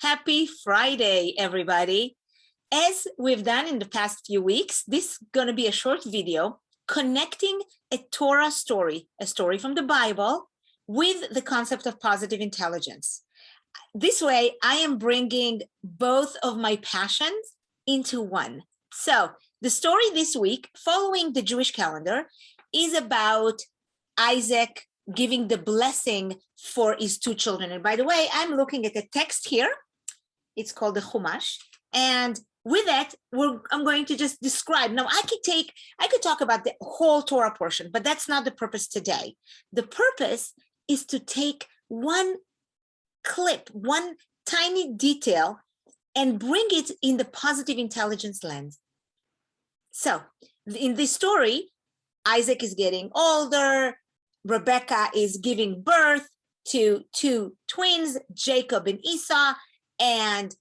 Happy Friday, everybody. As we've done in the past few weeks, this is going to be a short video connecting a Torah story, a story from the Bible, with the concept of positive intelligence. This way, I am bringing both of my passions into one. So the story this week, following the Jewish calendar, is about Isaac giving the blessing for his two children. And by the way, I'm looking at the text here. It's called the Chumash. And with that, I'm going to just describe. Now, I could talk about the whole Torah portion, but that's not the purpose today. The purpose is to take one clip, one tiny detail, and bring it in the positive intelligence lens. So in this story, Isaac is getting older. Rebecca is giving birth to two twins, Jacob and Esau, and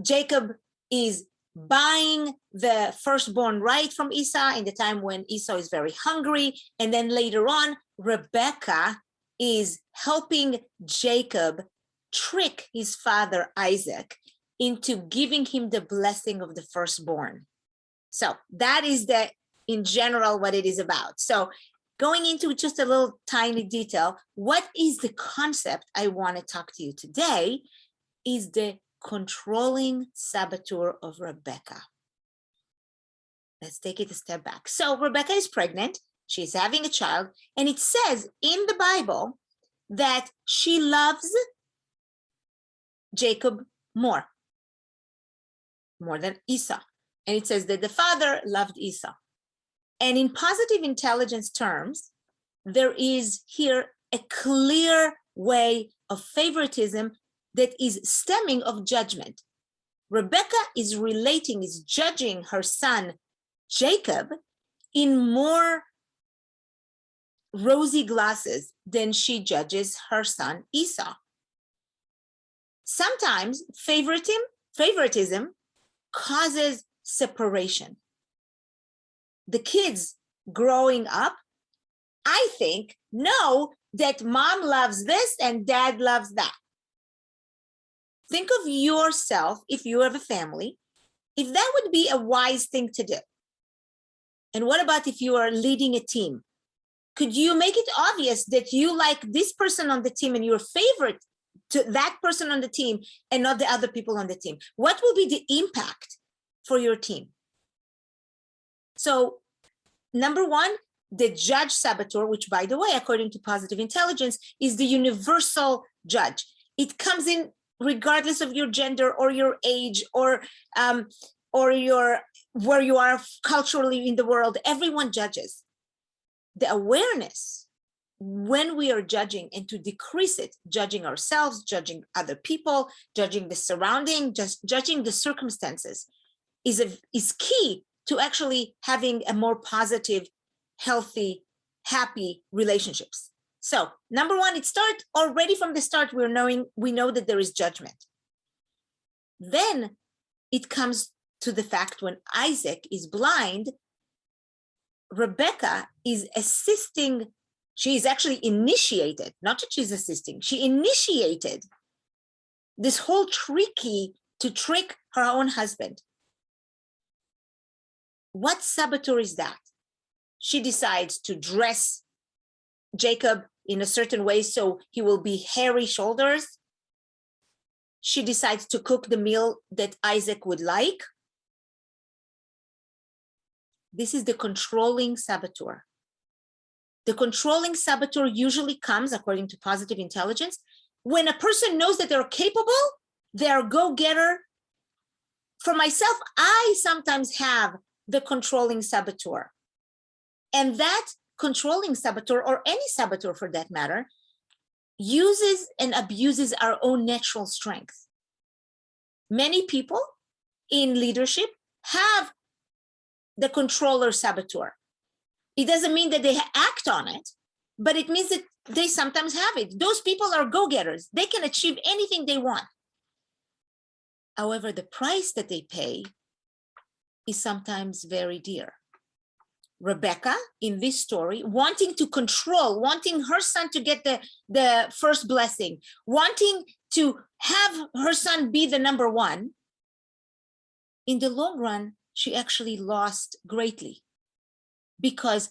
Jacob is buying the firstborn right from Esau in the time when Esau is very hungry. And then later on, Rebecca is helping Jacob trick his father Isaac into giving him the blessing of the firstborn. So that is in general what it is about. So going into just a little tiny detail, what is the concept I want to talk to you today is the controlling saboteur of Rebecca. Let's take it a step back. So Rebecca is pregnant, she's having a child, and it says in the Bible that she loves Jacob more than Esau. And it says that the father loved Esau. And in positive intelligence terms, there is here a clear way of favoritism that is stemming of judgment. Rebecca is judging her son, Jacob, in more rosy glasses than she judges her son, Esau. Sometimes favoritism causes separation. The kids growing up, I think, know that mom loves this and dad loves that. Think of yourself, if you have a family, if that would be a wise thing to do. And what about if you are leading a team? Could you make it obvious that you like this person on the team and your favorite to that person on the team and not the other people on the team? What will be the impact for your team? So, number one, the judge saboteur, which, by the way, according to positive intelligence, is the universal judge. It comes in regardless of your gender or your age or your where you are culturally in the world. Everyone judges. The awareness when we are judging and to decrease it, judging ourselves, judging other people, judging the surrounding, just judging the circumstances, is key to actually having a more positive, healthy, happy relationships. So number one, it starts already from the start. We know that there is judgment. Then it comes to the fact when Isaac is blind, Rebecca is assisting. She is actually initiated, not that she's assisting. She initiated this whole to trick her own husband. What saboteur is that? She decides to dress Jacob in a certain way so he will be hairy shoulders. She decides to cook the meal that Isaac would like. This is the controlling saboteur. The controlling saboteur usually comes, according to positive intelligence, when a person knows that they're capable, they're a go-getter. For myself, I sometimes have the controlling saboteur. And that controlling saboteur, or any saboteur for that matter, uses and abuses our own natural strength. Many people in leadership have the controller saboteur. It doesn't mean that they act on it, but it means that they sometimes have it. Those people are go-getters. They can achieve anything they want. However, the price that they pay is sometimes very dear. Rebecca, in this story, wanting to control, wanting her son to get the first blessing, wanting to have her son be the number one, in the long run, she actually lost greatly, because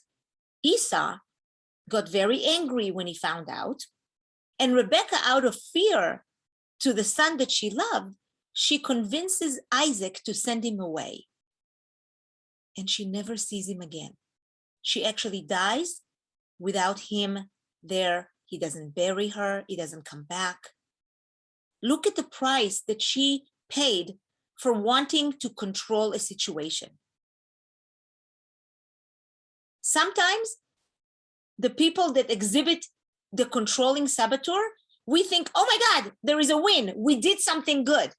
Esau got very angry when he found out, and Rebecca, out of fear to the son that she loved, she convinces Isaac to send him away. And she never sees him again. She actually dies without him there. He doesn't bury her. He doesn't come back. Look at the price that she paid for wanting to control a situation. Sometimes the people that exhibit the controlling saboteur, we think, oh my God, there is a win. We did something good.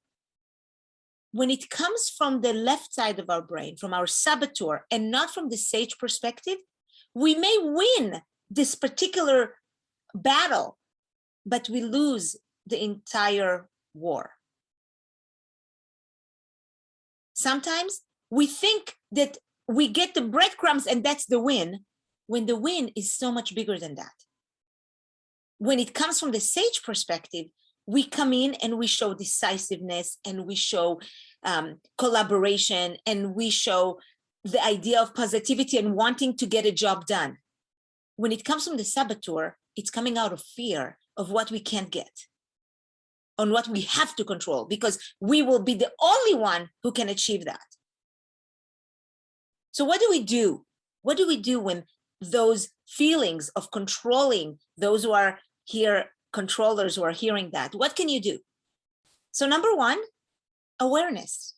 When it comes from the left side of our brain, from our saboteur, and not from the sage perspective, we may win this particular battle, but we lose the entire war. Sometimes we think that we get the breadcrumbs and that's the win, when the win is so much bigger than that. When it comes from the sage perspective, we come in and we show decisiveness, and we show collaboration, and we show the idea of positivity and wanting to get a job done. When it comes from the saboteur, it's coming out of fear of what we can't get, on what we have to control, because we will be the only one who can achieve that. So what do we do? What do we do when those feelings of controlling, those who are here, controllers who are hearing that, what can you do? So number one, awareness,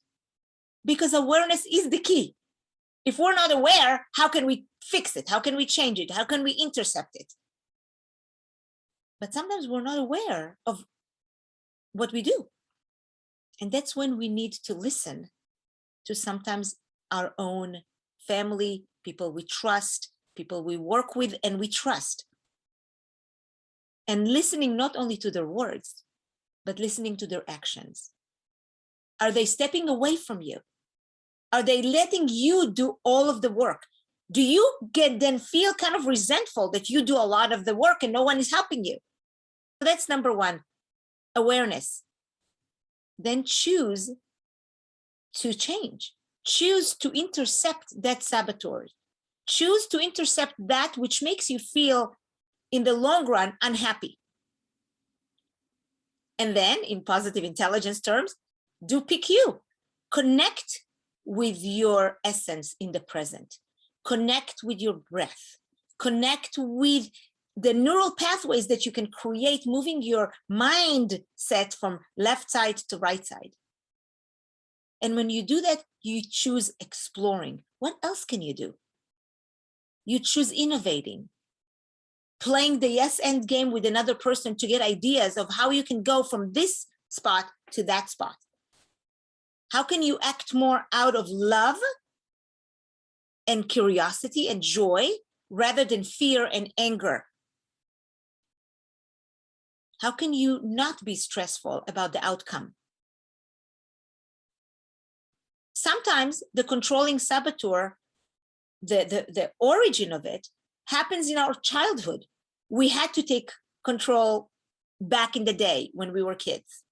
because awareness is the key. If we're not aware, how can we fix it? How can we change it? How can we intercept it? But sometimes we're not aware of what we do. And that's when we need to listen to sometimes our own family, people we trust, people we work with and we trust. And listening not only to their words, but listening to their actions. Are they stepping away from you? Are they letting you do all of the work? Do you then feel kind of resentful that you do a lot of the work and no one is helping you? So that's number one, awareness. Then choose to change. Choose to intercept that saboteur. Choose to intercept that which makes you feel in the long run unhappy. And then in positive intelligence terms, do PQ. Connect with your essence in the present. Connect with your breath. Connect with the neural pathways that you can create, moving your mindset from left side to right side. And when you do that, you choose exploring. What else can you do? You choose innovating, playing the yes and game with another person to get ideas of how you can go from this spot to that spot. How can you act more out of love and curiosity and joy rather than fear and anger? How can you not be stressful about the outcome? Sometimes the controlling saboteur, the origin of it, happens in our childhood. We had to take control back in the day when we were kids.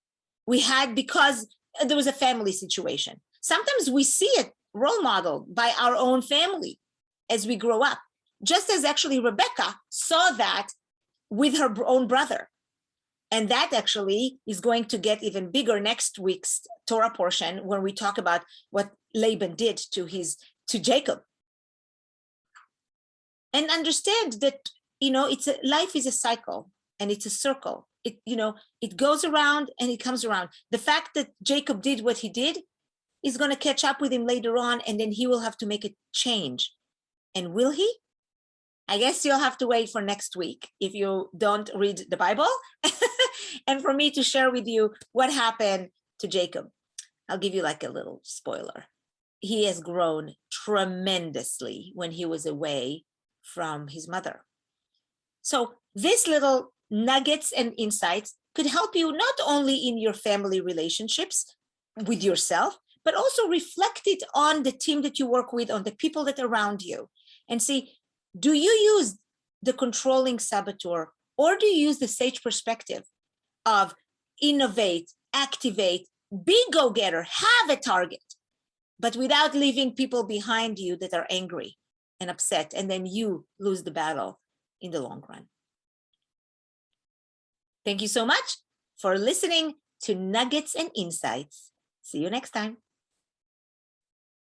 We had, because there was a family situation. Sometimes we see it role modeled by our own family as we grow up, just as actually Rebecca saw that with her own brother. And that actually is going to get even bigger next week's Torah portion, when we talk about what Laban did to Jacob. And understand that, life is a cycle and it's a circle. It goes around and it comes around. The fact that Jacob did what he did is going to catch up with him later on, and then he will have to make a change. And will he? I guess you'll have to wait for next week if you don't read the Bible and for me to share with you what happened to Jacob. I'll give you like a little spoiler. He has grown tremendously when he was away from his mother. So this little nuggets and insights could help you not only in your family relationships with yourself, but also reflect it on the team that you work with, on the people that are around you, and see, do you use the controlling saboteur, or do you use the sage perspective of innovate, activate, be go-getter, have a target, but without leaving people behind you that are angry and upset, and then you lose the battle in the long run. Thank you so much for listening to Nuggets and Insights. See you next time.